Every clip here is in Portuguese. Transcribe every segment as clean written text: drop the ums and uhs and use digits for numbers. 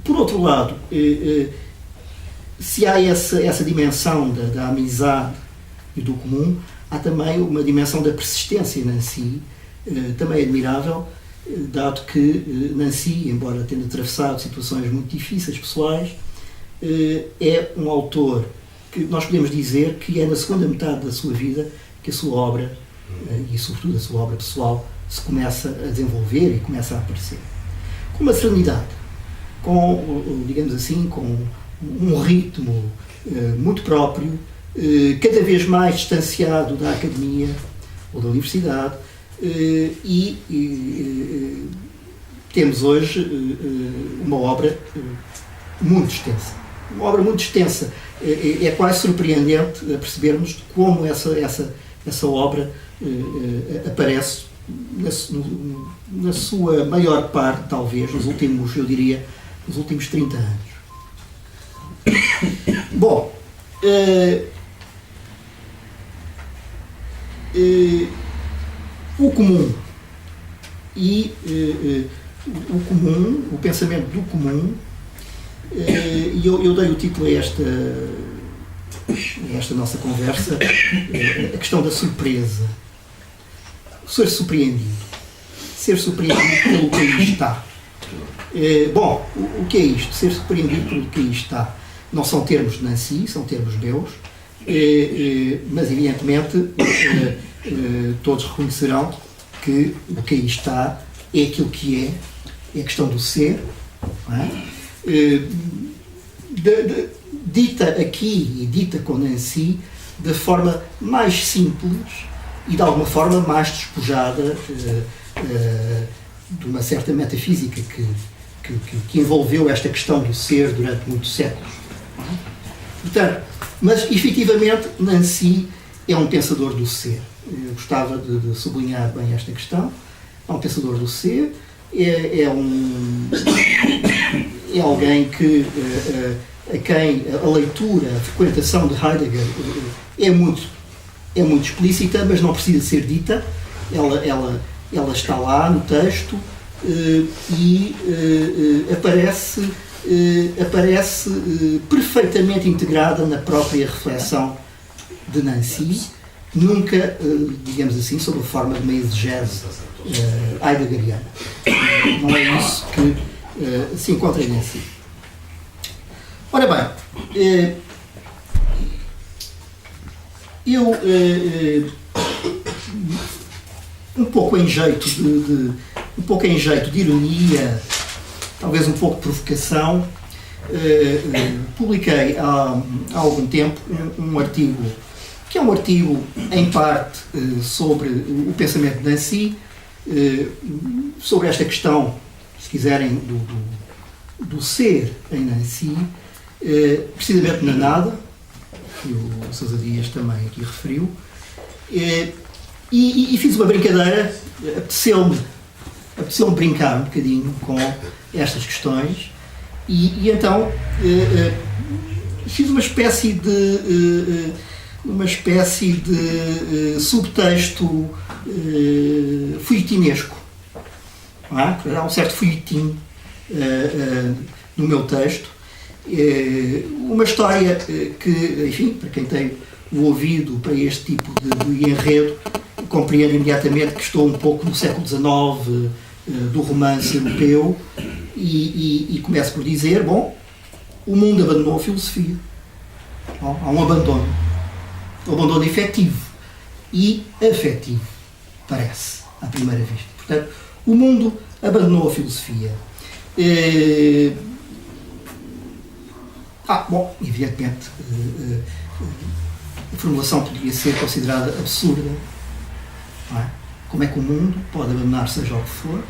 Por outro lado, se há essa dimensão da amizade e do comum, há também uma dimensão da persistência em Nancy, também admirável, dado que Nancy, embora tenha atravessado situações muito difíceis, pessoais, é um autor que nós podemos dizer que é na segunda metade da sua vida que a sua obra, e sobretudo a sua obra pessoal, se começa a desenvolver e começa a aparecer. Com uma serenidade, com, digamos assim, com um ritmo muito próprio, cada vez mais distanciado da academia ou da universidade, e temos hoje uma obra muito extensa. Uma obra muito extensa. É quase surpreendente percebermos como essa obra aparece na sua maior parte, talvez, nos últimos 30 anos. Bom, o comum e o pensamento do comum, e eu dei o título a esta nossa conversa, a questão da surpresa. Ser surpreendido pelo que aí está. Bom, o que é isto? Ser surpreendido pelo que aí está. Não são termos de Nancy, são termos meus, mas evidentemente todos reconhecerão que o que aí está é aquilo que é a questão do ser, não é? Dita aqui e dita com Nancy da forma mais simples e de alguma forma mais despojada de uma certa metafísica que envolveu esta questão do ser durante muitos séculos. Portanto, mas efetivamente Nancy é um pensador do ser. Eu gostava de sublinhar bem esta questão. É um pensador do ser, é alguém a quem a leitura, a frequentação de Heidegger é muito explícita, mas não precisa ser dita. Ela está lá no texto e aparece perfeitamente integrada na própria reflexão de Nancy, nunca, digamos assim, sob a forma de uma exegese heideggeriana. Não é isso que se encontra em Nancy. Ora bem, eu, um pouco em jeito de ironia, talvez um pouco de provocação, publiquei há algum tempo um artigo, que é um artigo em parte sobre o pensamento de Nancy, sobre esta questão, se quiserem, do ser em Nancy, precisamente na Nada, que o Sousa Dias também aqui referiu, e fiz uma brincadeira, apeteceu-me brincar um bocadinho com estas questões, e então fiz uma espécie de subtexto folhetinesco. Há um certo folhetim no meu texto, uma história que, enfim, para quem tem o ouvido para este tipo de enredo, compreende imediatamente que estou um pouco no século XIX, do romance europeu, e começo por dizer, bom, o mundo abandonou a filosofia. Bom, há um abandono efetivo e afetivo, parece, à primeira vista. Portanto, o mundo abandonou a filosofia. Bom, evidentemente, a formulação poderia ser considerada absurda. Não é? Como é que o mundo pode abandonar seja o que for?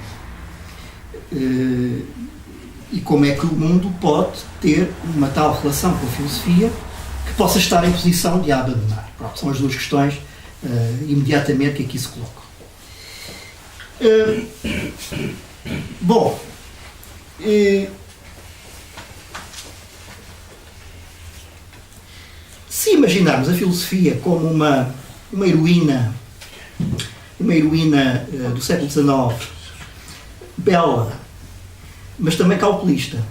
E como é que o mundo pode ter uma tal relação com a filosofia que possa estar em posição de a abandonar? Pronto, são as duas questões imediatamente que aqui se colocam. Bom, se imaginarmos a filosofia como uma heroína do século XIX, bela, mas também calculista,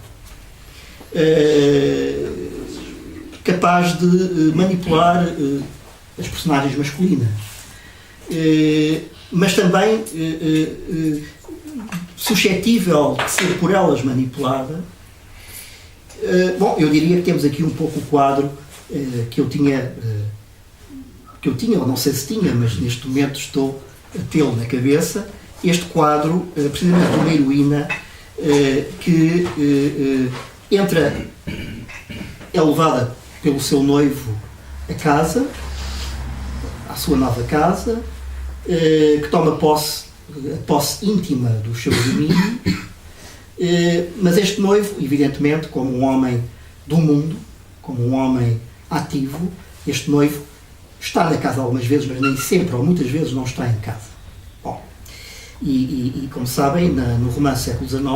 capaz de manipular as personagens masculinas, mas também suscetível de ser por elas manipulada. Bom, eu diria que temos aqui um pouco o quadro que eu tinha, ou não sei se tinha, mas neste momento estou a tê-lo na cabeça, este quadro, precisamente de uma heroína que é levada pelo seu noivo a casa, à sua nova casa, que toma a posse íntima do seu domínio, mas este noivo, evidentemente, como um homem do mundo, como um homem ativo, este noivo está na casa algumas vezes, mas nem sempre, ou muitas vezes, não está em casa. Bom, e como sabem, no romance do século XIX,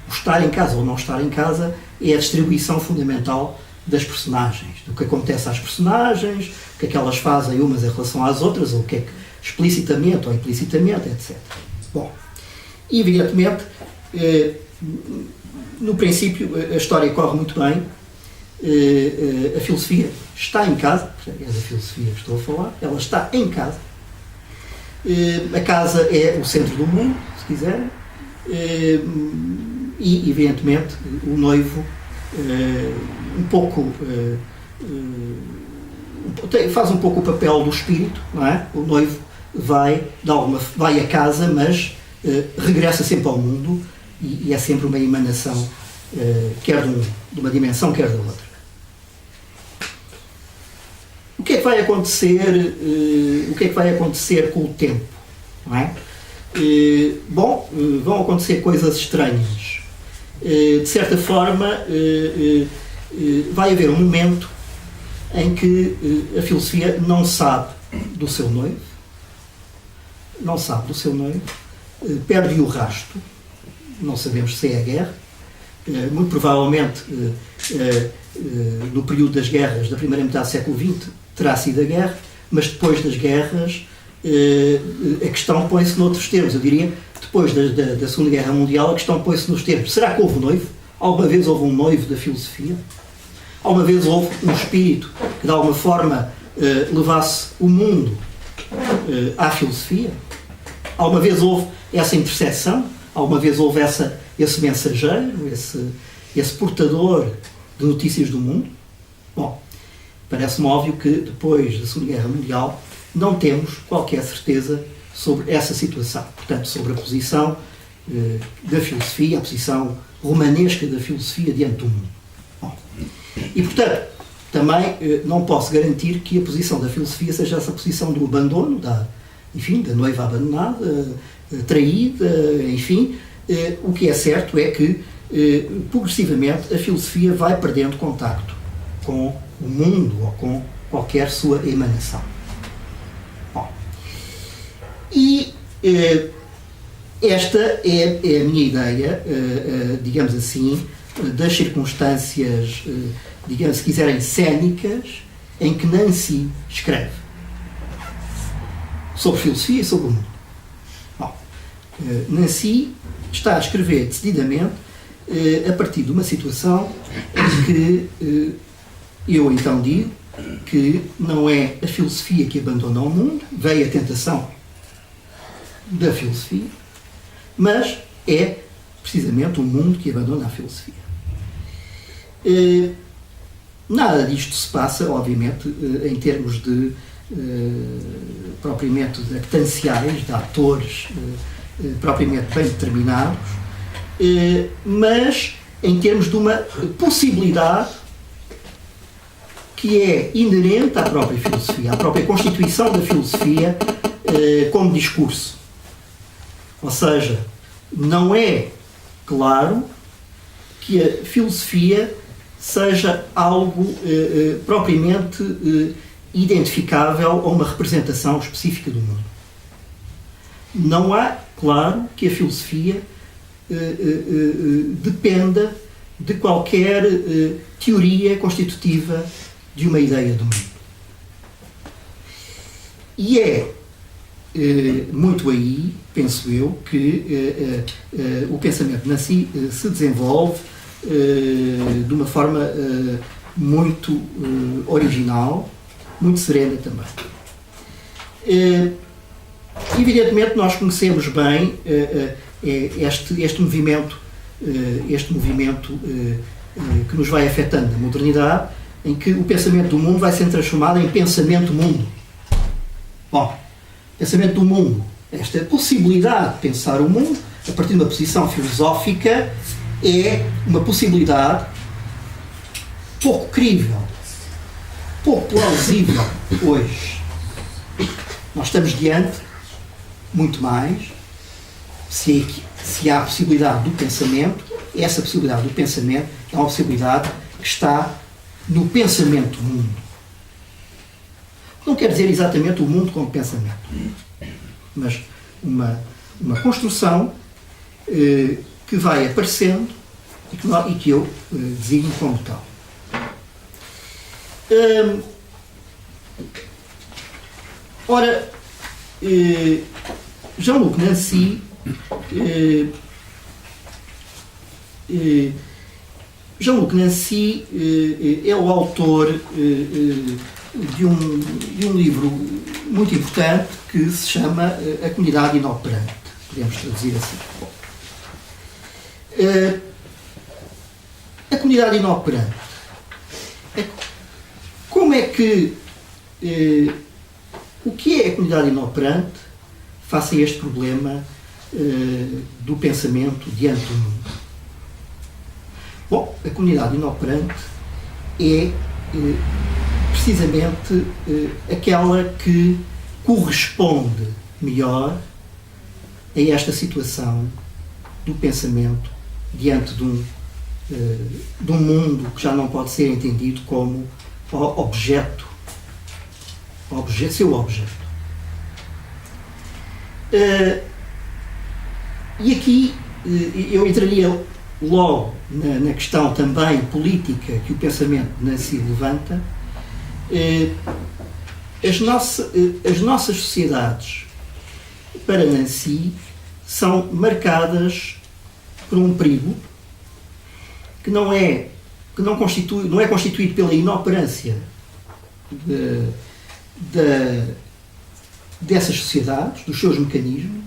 o estar em casa ou não estar em casa é a distribuição fundamental das personagens, do que acontece às personagens, o que é que elas fazem umas em relação às outras, ou o que é que explicitamente ou implicitamente, etc. Bom, e evidentemente, no princípio, a história corre muito bem, a filosofia está em casa, é da filosofia que estou a falar, ela está em casa, a casa é o centro do mundo, se quiser, e evidentemente o noivo faz um pouco o papel do espírito, não é? O noivo vai a casa, mas regressa sempre ao mundo e é sempre uma emanação, quer de uma dimensão, quer da outra. O que é que vai acontecer? O que é que vai acontecer com o tempo? Não é? Bom, vão acontecer coisas estranhas. De certa forma, vai haver um momento em que a filosofia não sabe do seu noivo, perde o rasto, não sabemos se é a guerra, muito provavelmente no período das guerras da primeira metade do século XX terá sido a guerra, mas depois das guerras a questão põe-se noutros termos. Eu diria, depois da Segunda Guerra Mundial, a questão põe-se nos termos: será que houve um noivo? Alguma vez houve um noivo da filosofia? Alguma vez houve um espírito que de alguma forma levasse o mundo à filosofia? Alguma vez houve essa interseção? Alguma vez houve esse mensageiro, esse portador de notícias do mundo? Bom, parece-me óbvio que depois da Segunda Guerra Mundial não temos qualquer certeza sobre essa situação. Portanto, sobre a posição da filosofia, a posição romanesca da filosofia diante do mundo. Bom, e, portanto, também não posso garantir que a posição da filosofia seja essa posição do abandono, da noiva abandonada, traída, enfim. O que é certo é que, progressivamente, a filosofia vai perdendo contacto com o mundo ou com qualquer sua emanação. Bom, e esta é a minha ideia, digamos assim, das circunstâncias, digamos, se quiserem, cénicas, em que Nancy escreve sobre filosofia e sobre o mundo. Bom, Nancy está a escrever decididamente a partir de uma situação em que eu então digo que não é a filosofia que abandona o mundo, veio a tentação da filosofia, mas é precisamente o mundo que abandona a filosofia. Nada disto se passa, obviamente, em termos de propriamente de actanciais, de atores propriamente bem determinados, mas em termos de uma possibilidade que é inerente à própria filosofia, à própria constituição da filosofia como discurso. Ou seja, não é claro que a filosofia seja algo propriamente identificável a uma representação específica do mundo. Não há, claro, que a filosofia dependa de qualquer teoria constitutiva de uma ideia do mundo. E é muito aí, penso eu, que o pensamento de Nancy se desenvolve de uma forma muito original, muito serena também. Evidentemente nós conhecemos bem este movimento que nos vai afetando na modernidade, em que o pensamento do mundo vai sendo transformado em pensamento-mundo. Bom, pensamento do mundo, esta possibilidade de pensar o mundo a partir de uma posição filosófica é uma possibilidade pouco crível, pouco plausível hoje. Nós estamos diante, muito mais, se há a possibilidade do pensamento, essa possibilidade do pensamento é uma possibilidade que está no pensamento mundo. Não quer dizer exatamente o mundo como pensamento, mas uma construção que vai aparecendo e que eu designo como tal. Ora, Jean-Luc Nancy é o autor de um livro muito importante que se chama A Comunidade Inoperante. Podemos traduzir assim. A Comunidade Inoperante. Como é que... o que é a comunidade inoperante face a este problema do pensamento diante do mundo? Bom, a comunidade inoperante é precisamente aquela que corresponde melhor a esta situação do pensamento diante de um mundo que já não pode ser entendido como seu objeto. E aqui eu entraria logo na questão também política que o pensamento de Nancy levanta. As nossas sociedades, para Nancy, são marcadas por um perigo que não é constituído pela inoperância dessas sociedades, dos seus mecanismos,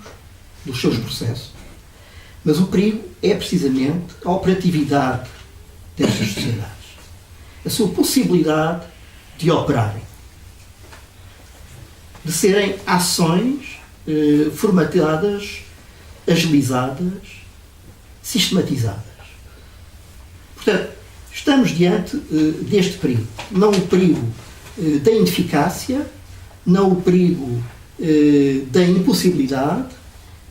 dos seus processos, mas o perigo é precisamente a operatividade destas sociedades, a sua possibilidade de operarem, de serem ações formatadas, agilizadas, sistematizadas. Portanto, estamos diante deste perigo. Não o perigo da ineficácia, não o perigo da impossibilidade,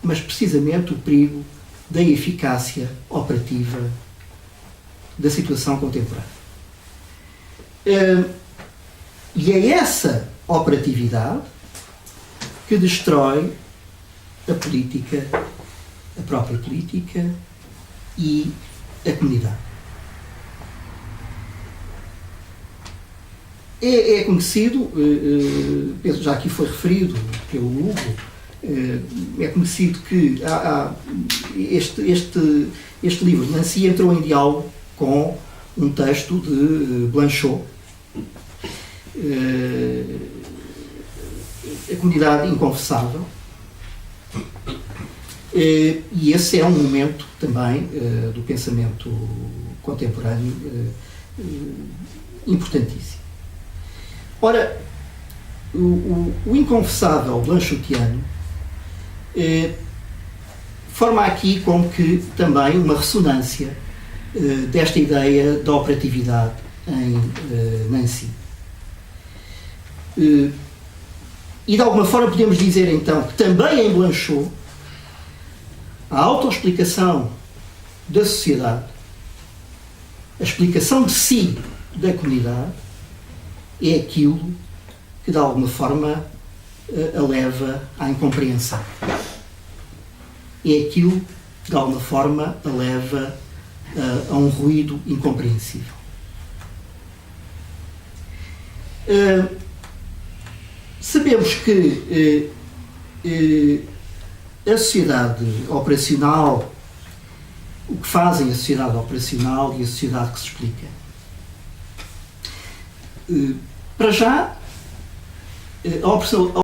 mas precisamente o perigo da eficácia operativa da situação contemporânea. E é essa operatividade que destrói a política, a própria política e a comunidade. É conhecido, penso já aqui foi referido pelo Hugo, é conhecido que este livro de Nancy entrou em diálogo com um texto de Blanchot, A Comunidade Inconfessável, e esse é um momento também do pensamento contemporâneo importantíssimo. Ora, o inconfessável blanchotiano forma aqui como que também uma ressonância desta ideia da operatividade em Nancy. E de alguma forma podemos dizer então que também em Blanchot a autoexplicação da sociedade, a explicação de si da comunidade, é aquilo que de alguma forma a leva à incompreensão. É aquilo que de alguma forma a leva a um ruído incompreensível. Sabemos que a sociedade operacional o que fazem a sociedade operacional e a sociedade que se explica. Para já, a